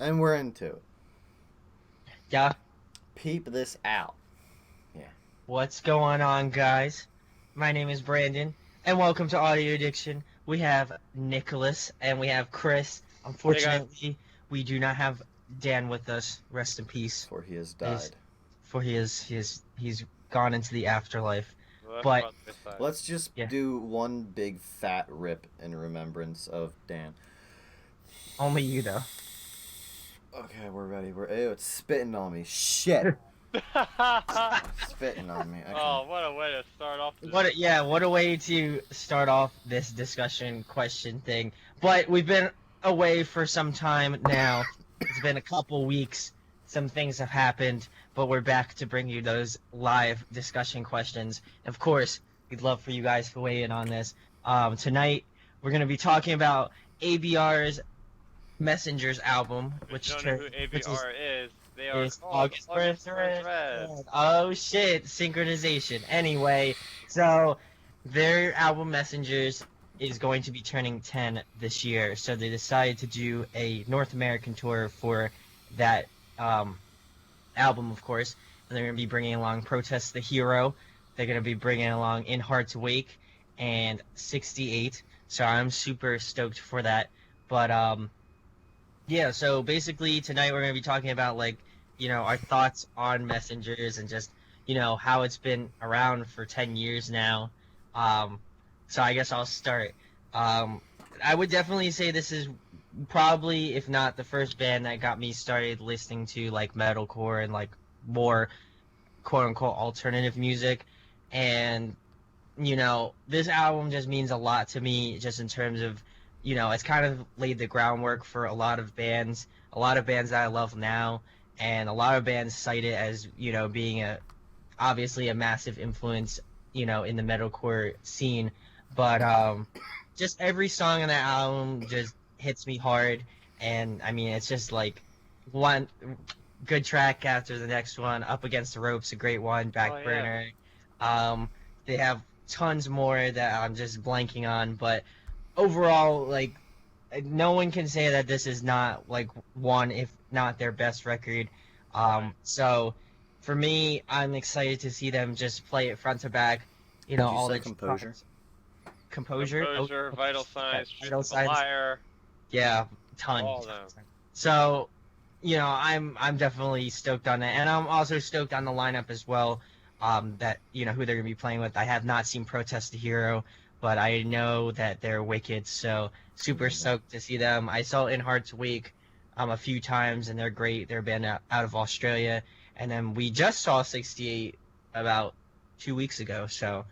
And we're into it. Yeah, Peep this out. Yeah. what's going on, guys? My name is Brandon, and welcome to Audio Addiction. We have Nicholas and we have Chris. Hey guys. Unfortunately, we do not have Dan with us. Rest in peace. For he has As- died. For he's gone into the afterlife. Well, that's But about this side. Let's just Yeah. do one big fat rip in remembrance of Dan. only you though. Okay, we're ready. Ew, it's spitting on me. Shit. Spitting on me. Okay. Oh, what a way to start off. This. What a way to start off this discussion question thing. But we've been away for some time now. It's been a couple weeks. Some things have happened, but we're back to bring you those live discussion questions. Of course, we'd love for you guys to weigh in on this. Tonight, we're going to be talking about ABR's Messengers album, If you don't know who ABR is, they are is called August Burns Red. Red. Oh shit, synchronization. Anyway, so their album Messengers is going to be turning 10 this year, so they decided to do a North American tour for that album, of course. And they're going to be bringing along Protest the Hero. They're going to be bringing along In Heart's Wake and 68. So I'm super stoked for that. But yeah, so basically tonight we're going to be talking about our thoughts on Messengers and just, how it's been around for 10 years now. So I guess I'll start. I would definitely say this is probably, if not the first band that got me started listening to metalcore and more quote unquote alternative music. And, this album just means a lot to me just in terms of, it's kind of laid the groundwork for a lot of bands that I love now, and a lot of bands cite it as, being obviously a massive influence, in the metalcore scene. But just every song on that album just hits me hard, and I mean, it's just one good track after the next one. Up Against the Ropes, a great one. Back Burner. They have tons more that I'm just blanking on, but overall, no one can say that this is not one, if not their best record. So for me, I'm excited to see them just play it front to back. Did you all say the Composure? Composure, Vital Signs, Vital Truth of a Signs. Liar. Yeah, ton. All of them. So, I'm definitely stoked on that, and I'm also stoked on the lineup as well. That who they're gonna be playing with. I have not seen Protest the Hero, but I know that they're wicked. So super stoked to see them. I saw In Heart's Wake a few times, and they're great. They're a band out of Australia, and then we just saw 68 about 2 weeks ago. So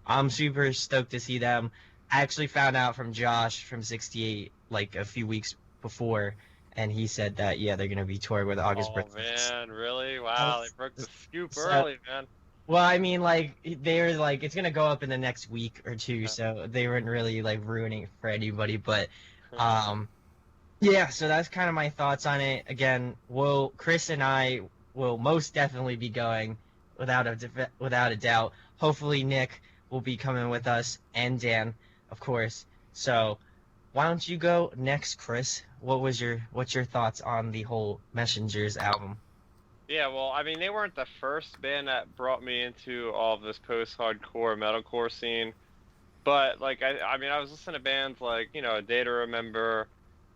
I'm super stoked to see them. I actually found out from Josh from 68 a few weeks before, and he said that they're gonna be touring with August Burns. Oh man, really? Wow, they broke the scoop So- early, man. Well, I mean, they're it's gonna go up in the next week or two, so they weren't really ruining it for anybody. But yeah, so that's kind of my thoughts on it. Again, Chris and I will most definitely be going without a doubt. Hopefully, Nick will be coming with us, and Dan, of course. So, why don't you go next, Chris? What's your thoughts on the whole Messengers album? Yeah, well, I mean, they weren't the first band that brought me into all of this post-hardcore metalcore scene, but I mean, I was listening to bands like A Day to Remember,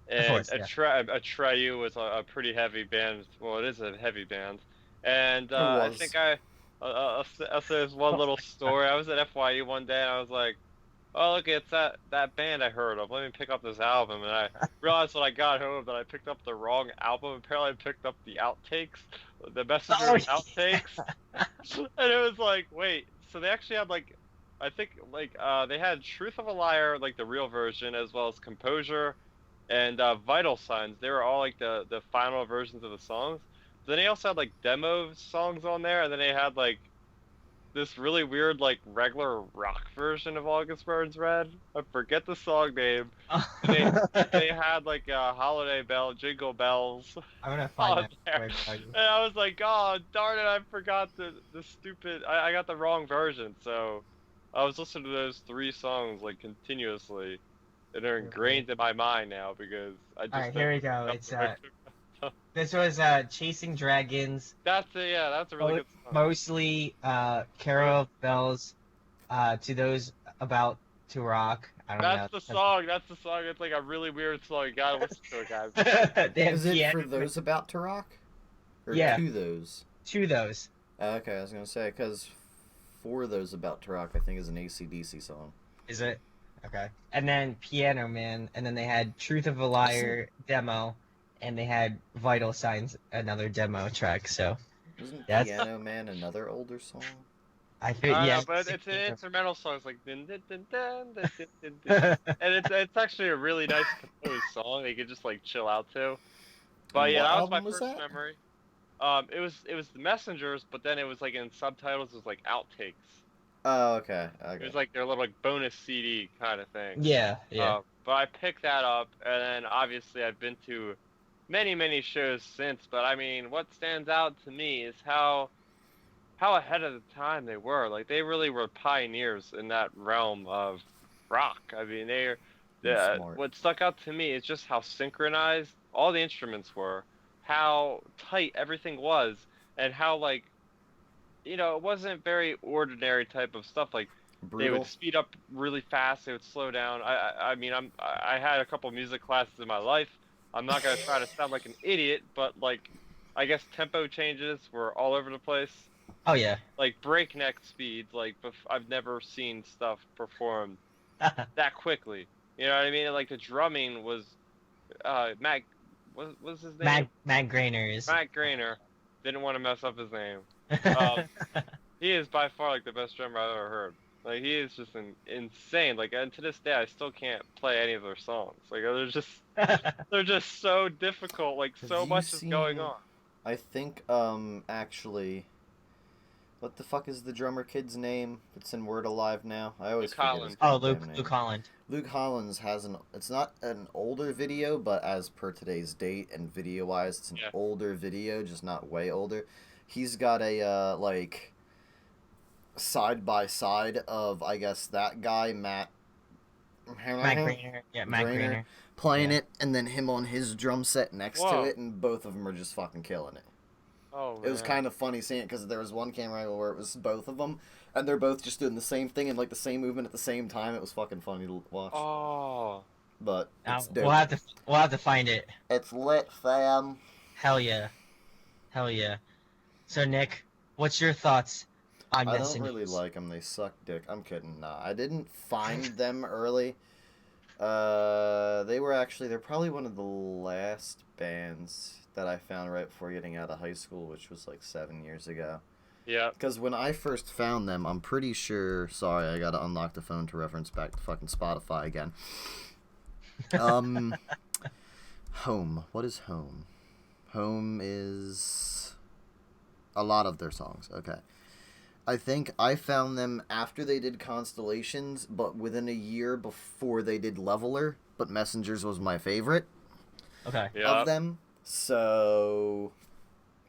and course, yeah. Atreyu was a pretty heavy band. Well, it is a heavy band, and It I was. think I'll say this one little story. I was at FYU one day, and I was like, "Oh, look, it's that band I heard of. Let me pick up this album." And I realized when I got home that I picked up the wrong album. Apparently, I picked up the outtakes, the Messengers outtakes, and it was like, wait. So they actually had I think they had Truth of a Liar, the real version, as well as Composure, and Vital Signs. They were all the final versions of the songs. Then they also had demo songs on there, and then they had this really weird regular rock version of August Burns Red. I forget the song name. They had Holiday Bell, Jingle Bells I'm gonna on find that. there. for you. And I was like, oh darn it, I forgot the stupid. I got the wrong version. So I was listening to those three songs continuously, and they're ingrained in my mind now because I just. All right, here we go. don't It's remember. This was Chasing Dragons, That's a really good song. mostly Carol of Bells, To Those About to Rock. I don't That's the song. That's the song. It's like a really weird song. You gotta listen to it, guys. know. They have Is it for piano- those about to rock? Or Yeah. to those? To those. Okay, I was gonna say, because for those about to rock, I think is an AC/DC song. Is it? Okay. And then Piano Man, and then they had Truth of a Liar demo, and they had Vital Signs, another demo track. So Isn't That's- Piano Man another older song? I think I yeah. know, but it's an instrumental song. It's like dun, dun, dun, dun, dun, dun, dun, dun. And it's actually a really nice composed song that you could just like chill out to. But And yeah, what that was my album was first that? memory. It was the Messengers, but then it was like in subtitles. It was like outtakes. Oh, okay. It Okay. was like their little like bonus CD kind of thing. Yeah, yeah. But I picked that up, and then obviously I've been to many shows since. But I mean, what stands out to me is how ahead of the time they were. Like they really were pioneers in that realm of rock. I mean, They're smart. what stuck out to me is just how synchronized all the instruments were, how tight everything was, and how like, it wasn't very ordinary type of stuff. Like they Brutal. would speed up really fast, they would slow down. I mean, I had a couple music classes in my life. I'm not gonna try to sound like an idiot, but like, I guess tempo changes were all over the place. Oh yeah. Like breakneck speeds. Like I've never seen stuff performed that quickly. You know what I mean? Like the drumming was, Matt, what was his name? Matt Grainer is. Matt Grainer. Didn't want to mess up his name. He is by far like the best drummer I've ever heard. Like he is just insane. Like, and to this day, I still can't play any of their songs. Like they're just so difficult. Like Have so you much is going seen- on. I think, actually, what the fuck is the drummer kid's name that's in Word Alive now? I always Luke forget Holland. his Oh, goddamn name. Luke Holland. Luke Hollins has it's not an older video, but as per today's date and video-wise, it's an Yeah. older video, just not way older. He's got a, like, side-by-side of, I guess, that guy, Matt Grainer. Yeah, Matt Grainer. Grainer. playing Yeah. it, and then him on his drum set next Whoa. to it, and both of them are just fucking killing it. Oh, It was man. kind of funny seeing it because there was one camera angle where it was both of them, and they're both just doing the same thing and like the same movement at the same time. It was fucking funny to watch. Oh. But it's dope. We'll have to find it. It's lit, fam. Hell yeah. Hell yeah. So Nick, what's your thoughts on I don't Messengers? really like them. They suck dick. I'm kidding. Nah, I didn't find them early. They're probably one of the last bands that I found right before getting out of high school, which was like 7 years ago. Yeah. Because when I first found them, I'm pretty sure. Sorry, I gotta unlock the phone to reference back to fucking Spotify again. Home. What is Home? Home is a lot of their songs. Okay. I think I found them after they did Constellations, but within a year before they did Leveler. But Messengers was my favorite Okay. Yeah. of them. So,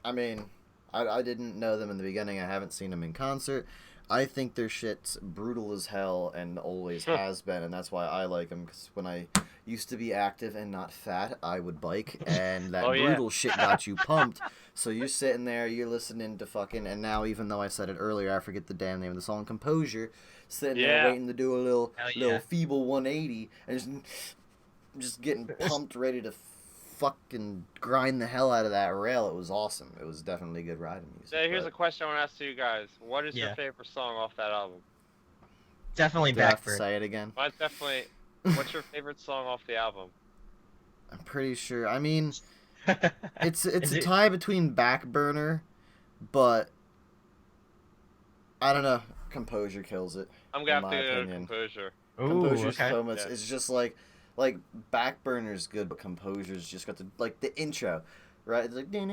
I mean, I didn't know them in the beginning. I haven't seen them in concert. I think their shit's brutal as hell and always has been, and that's why I like them. Because when I used to be active and not fat, I would bike, and that Oh, yeah. brutal shit got you pumped. So you're sitting there, you're listening to fucking, and now even though I said it earlier, I forget the damn name of the song, Composure, sitting Yeah. there waiting to do a little Hell yeah. little feeble 180, and just getting pumped, ready to fucking grind the hell out of that rail. It was awesome. It was definitely good riding music. So here's a but question I want to ask to you guys. What is Yeah. your favorite song off that album? Definitely do I have to Blackbird. say it again? Mine's definitely. What's your favorite song off the album? I'm pretty sure. I mean, it's Is a it- tie between Backburner, but I don't know. Composure kills it. I'm gonna In have my to go to opinion. Composure. Ooh, Composure's okay. so much. Yeah. It's just like Backburner's good, but Composure's just got the intro, right? It's like and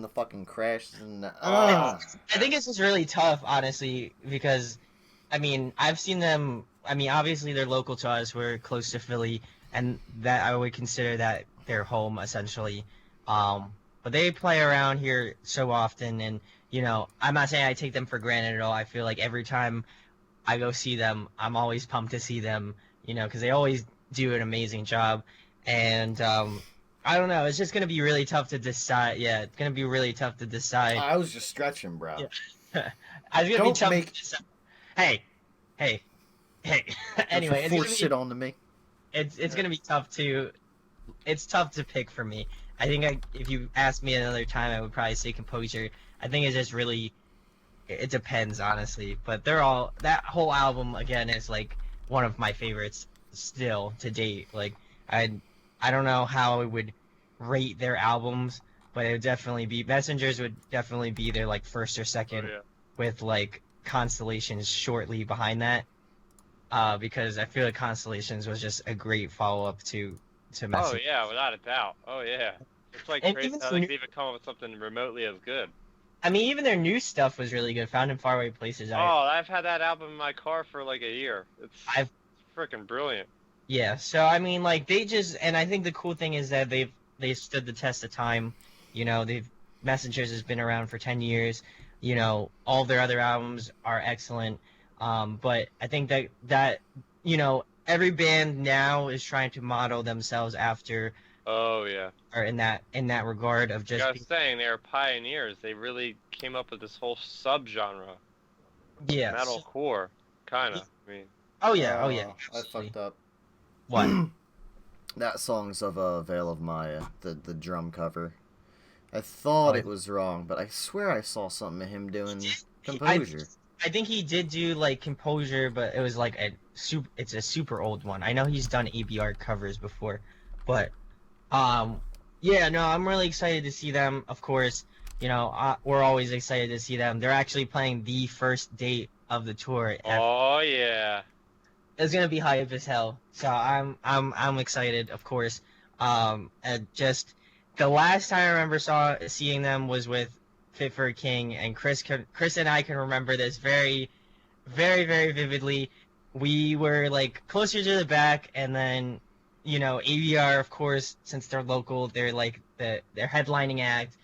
the fucking crash and I think it's just really tough, honestly, because, I mean, I've seen them. I mean, obviously they're local to us. We're close to Philly, and that I would consider that their home essentially. But they play around here so often, and I'm not saying I take them for granted at all. I feel like every time I go see them, I'm always pumped to see them. Because they always do an amazing job, and I don't know. It's just gonna be really tough to decide. Yeah, it's gonna be really tough to decide. I was just stretching, bro. Yeah. I was gonna be Don't tough. make- To decide. Hey, hey, hey. Anyway, Don't force shit onto me. it's gonna be tough to. It's tough to pick for me. I think if you asked me another time, I would probably say Composure. I think it's just really. It depends, honestly. But they're all that whole album again is like one of my favorites still to date. Like I don't know how I would rate their albums, but it would definitely be Messengers would definitely be their like first or second, Oh, yeah. with like Constellations shortly behind that. Because I feel like Constellations was just a great follow up to Oh Messengers. yeah, without a doubt. Oh yeah. It's like And crazy even how some they new- could even come up with something remotely as good. I mean, even their new stuff was really good. Found in Faraway Places. Oh, I've had that album in my car for like a year. It's I've- freaking brilliant. Yeah, so I mean, like they just, and I think the cool thing is that they stood the test of time. You know, they've Messengers has been around for 10 years. You know, all their other albums are excellent. But I think that you know every band now is trying to model themselves after Oh yeah. or in that regard of Like just I was saying, they were pioneers. They really came up with this whole subgenre, yeah. metalcore, kind of. I mean, Oh yeah. Oh yeah. I absolutely. fucked up. What? That song's of Veil of Maya, the drum cover. I thought Oh. it was wrong, but I swear I saw something of him doing Composure. I think he did do like Composure, but it was like it's a super old one. I know he's done ABR covers before, but yeah, no, I'm really excited to see them. Of course, you know, we're always excited to see them. They're actually playing the first date of the tour. oh yeah. It's gonna be hype as hell. So I'm excited, of course. And just the last time I remember seeing them was with Fit for a King, and Chris and I can remember this very, very, very vividly. We were like closer to the back, and then you know ABR, of course, since they're local, they're like their headlining act,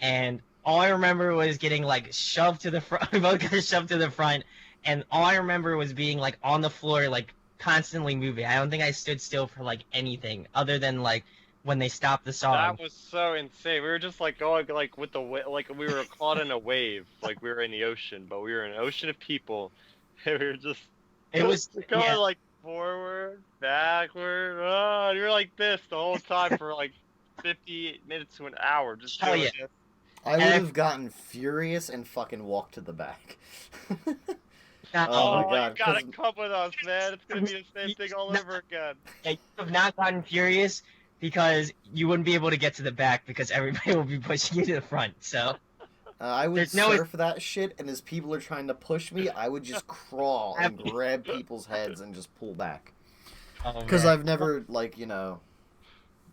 and all I remember was getting like shoved to the front. We both got shoved to the front, and all I remember was being like on the floor, like constantly moving. I don't think I stood still for like anything other than like when they stopped the song. That was so insane. We were just like going like with the like we were caught in a wave, like we were in the ocean, but we were in an ocean of people, and we were just It was going yeah. like forward, backward. Oh, and you were like this the whole time for like 50 minutes to an hour, just Hell doing yeah. this. I would And- have gotten furious and fucking walked to the back. Not, Oh my Oh, God, you gotta 'cause- come with us, man. It's gonna be the same thing all over again. yeah, you have not gotten furious because you wouldn't be able to get to the back because everybody will be pushing you to the front. So I would There's no- surf that shit, and as people are trying to push me, I would just crawl and grab people's heads and just pull back. Because I've never, like, you know,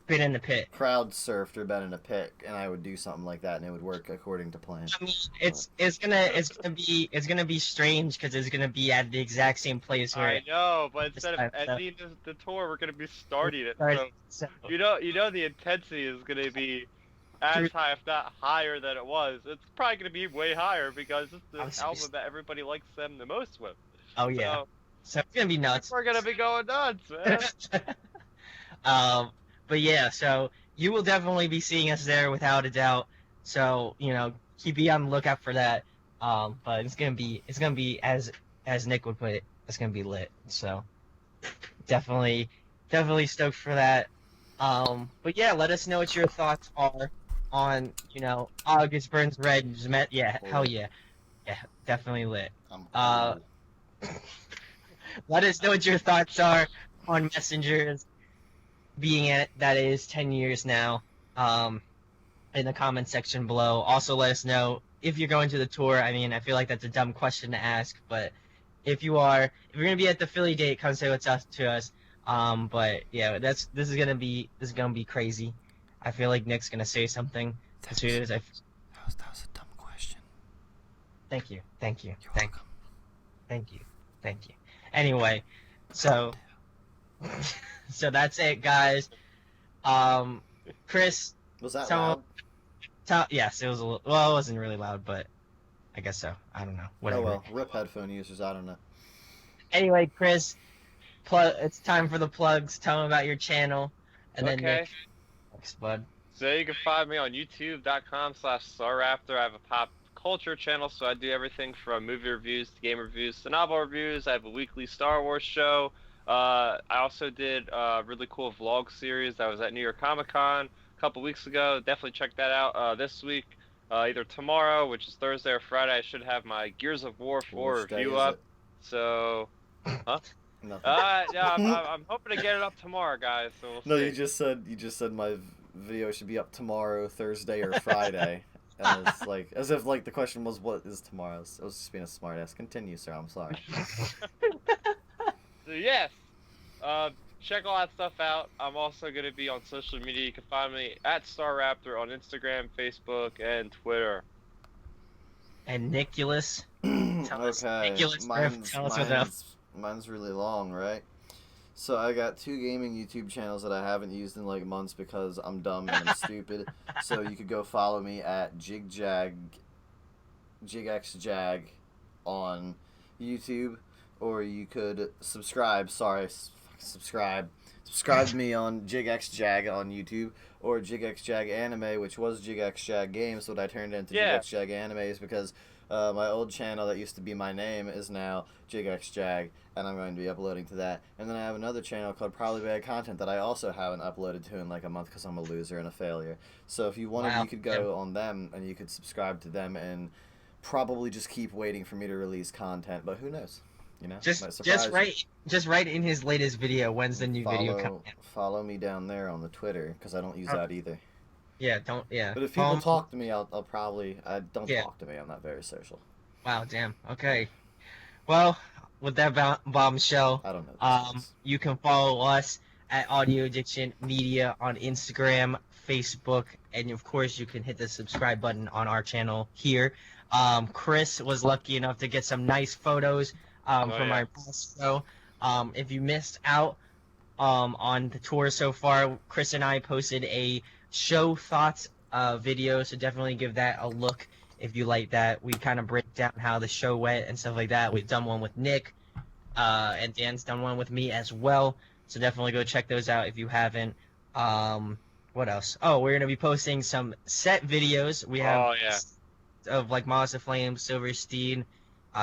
been in the pit. crowd surfed or been in a pit, and I would do something like that, and it would work according to plan. I mean, it's gonna be strange because it's gonna be at the exact same place where I know, but instead of time, so- ending the tour, we're gonna be starting it. Starting- So so you know the intensity is gonna be as high, if not higher, than it was. It's probably gonna be way higher because it's the Obviously. album that everybody likes them the most with. oh yeah, So so it's gonna be nuts. we're gonna be going nuts, man. But yeah, so you will definitely be seeing us there without a doubt. So you know, be on the lookout for that. But it's gonna be as Nick would put it, it's gonna be lit. So definitely stoked for that. But yeah, let us know what your thoughts are on August Burns Red. Yeah, hell yeah, definitely lit. I'm Uh, cool. Let us know what your thoughts are on Messengers being at that is 10 years now. In the comment section below. Also, let us know if you're going to the tour. I mean, I feel like that's a dumb question to ask, but if you're gonna be at the Philly date, come say what's up to us. But yeah, this is gonna be crazy. I feel like Nick's gonna say something as soon as I. That was a dumb question. Thank you. You're welcome. Thank you. Anyway, so that's it, guys. Chris, Was that So- loud? yes, it was it wasn't really loud, but I guess so. I don't know. Whatever. Oh well, rip headphone users, I don't know. Anyway, Chris, it's time for the plugs. Tell them about your channel, and then Okay. Nick, Thanks, bud. So you can find me on youtube.com/StarRaptor. I have a pop culture channel, so I do everything from movie reviews to game reviews to novel reviews. I have a weekly Star Wars show. I also did a really cool vlog series that was at New York Comic Con a couple weeks ago. Definitely check that out. This week, either tomorrow, which is Thursday or Friday, I should have my Gears of War 4 Which day review is up. it? So, huh? Nothing. Yeah, I'm hoping to get it up tomorrow, guys. So we'll No, see. you just said my video should be up tomorrow, Thursday, or Friday. And it's like as if like the question was what is tomorrow. I was just being a smartass. Continue, sir. I'm sorry. So yes, check all that stuff out. I'm also going to be on social media. You can find me at StarRaptor on Instagram, Facebook, and Twitter. And Nicholas, tell us, Okay, Nicholas, tell us what else. mine's really long, right? So I got 2 gaming YouTube channels that I haven't used in like months because I'm dumb and I'm stupid. So you could go follow me at JigXJag on YouTube, or you could subscribe. Subscribe to me on JigXJag on YouTube, or JigXJag Anime, which was JigXJag Games, what I turned into Yeah. JigXJag Animes because my old channel that used to be my name is now JigXJag, and I'm going to be uploading to that. And then I have another channel called Probably Bad Content that I also haven't uploaded to in like a month because I'm a loser and a failure. So if you wanted, Wow. you could go on them and you could subscribe to them and probably just keep waiting for me to release content. But who knows? You know, might surprise you. Just write in his latest video when's the new video coming out. Follow me down there on the Twitter because I don't use that either. Yeah, But if people talk to me, I'll probably don't Yeah. talk to me. I'm not very social. Wow, damn. Okay. Well, with that bombshell, I don't know. you can follow us at Audio Addiction Media on Instagram, Facebook, and of course you can hit the subscribe button on our channel here. Chris was lucky enough to get some nice photos from yeah. our past show. If you missed out on the tour so far, Chris and I posted a show thoughts video, so definitely give that a look if you like that. We kind of break down how the show went and stuff like that. We've done one with Nick, and Dan's done one with me as well, so definitely go check those out if you haven't. What else? Oh, we're gonna be posting some set videos. We have of like Moss of Flame, Silverstein,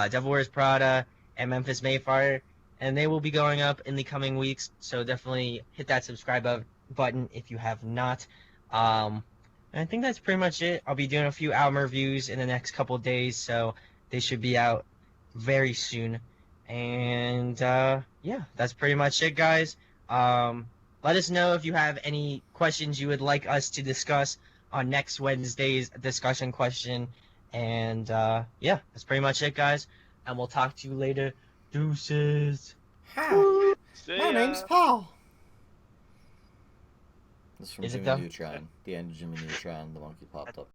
Devil Wears Prada, and Memphis Mayfire, and they will be going up in the coming weeks, so definitely hit that subscribe button if you have not. And I think that's pretty much it. I'll be doing a few album reviews in the next couple days, so they should be out very soon. And yeah, that's pretty much it, guys. Let us know if you have any questions you would like us to discuss on next Wednesday's discussion question. And yeah, that's pretty much it, guys. And we'll talk to you later. Deuces. Hi, See my ya. name's Paul. This is from Is it Jimmy though? Neutron. The end of Jimmy Neutron. The monkey popped up.